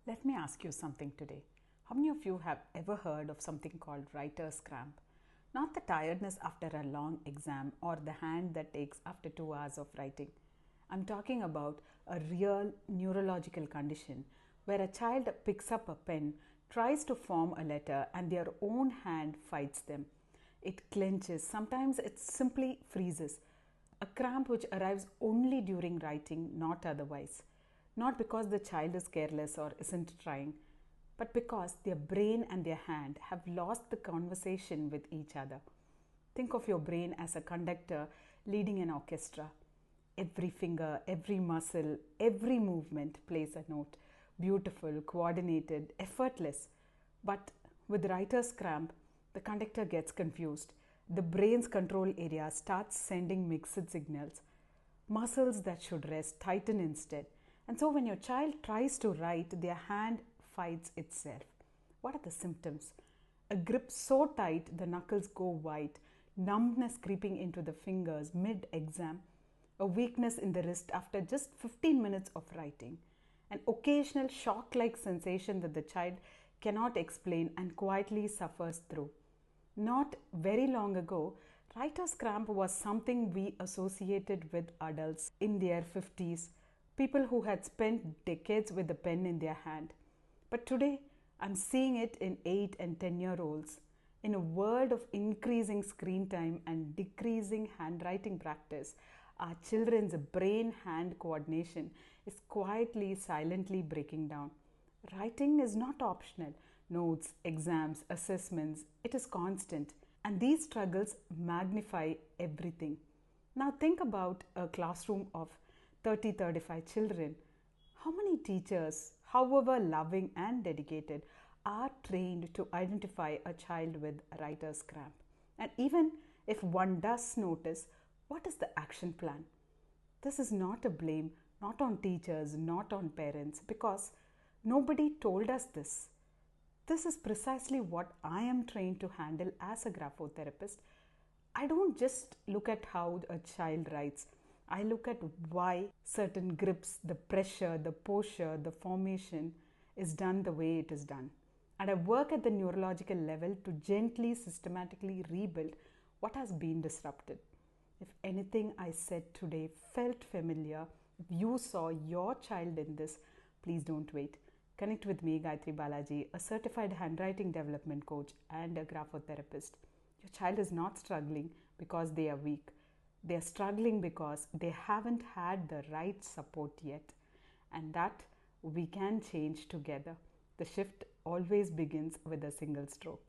Let me ask you something today. How many of you have ever heard of something called writer's cramp? Not the tiredness after a long exam or the hand that aches after 2 hours of writing. I'm talking about a real neurological condition where a child picks up a pen, tries to form a letter, and their own hand fights them. It clenches, sometimes it simply freezes. A cramp which arrives only during writing, not otherwise. Not because the child is careless or isn't trying, but because their brain and their hand have lost the conversation with each other. Think of your brain as a conductor leading an orchestra. Every finger, every muscle, every movement plays a note. Beautiful, coordinated, effortless. But with writer's cramp, the conductor gets confused. The brain's control area starts sending mixed signals. Muscles that should rest tighten instead. And so when your child tries to write, their hand fights itself. What are the symptoms? A grip so tight the knuckles go white, numbness creeping into the fingers mid-exam, a weakness in the wrist after just 15 minutes of writing, an occasional shock-like sensation that the child cannot explain and quietly suffers through. Not very long ago, writer's cramp was something we associated with adults in their 50s, people who had spent decades with a pen in their hand. But today, I'm seeing it in 8 and 10-year-olds. In a world of increasing screen time and decreasing handwriting practice, our children's brain-hand coordination is quietly, silently breaking down. Writing is not optional. Notes, exams, assessments, it is constant. And these struggles magnify everything. Now think about a classroom of 30-35 children. How many teachers, however loving and dedicated, are trained to identify a child with writer's cramp? And even if one does notice, what is the action plan? This is not a blame, not on teachers, not on parents, because nobody told us this. This is precisely what I am trained to handle as a graphotherapist. I don't just look at how a child writes. I look at why certain grips, the pressure, the posture, the formation is done the way it is done. And I work at the neurological level to gently, systematically rebuild what has been disrupted. If anything I said today felt familiar, if you saw your child in this, please don't wait. Connect with me, Gayatri Balaji, a certified handwriting development coach and a graphotherapist. Your child is not struggling because they are weak. They are struggling because they haven't had the right support yet. And that we can change together. The shift always begins with a single stroke.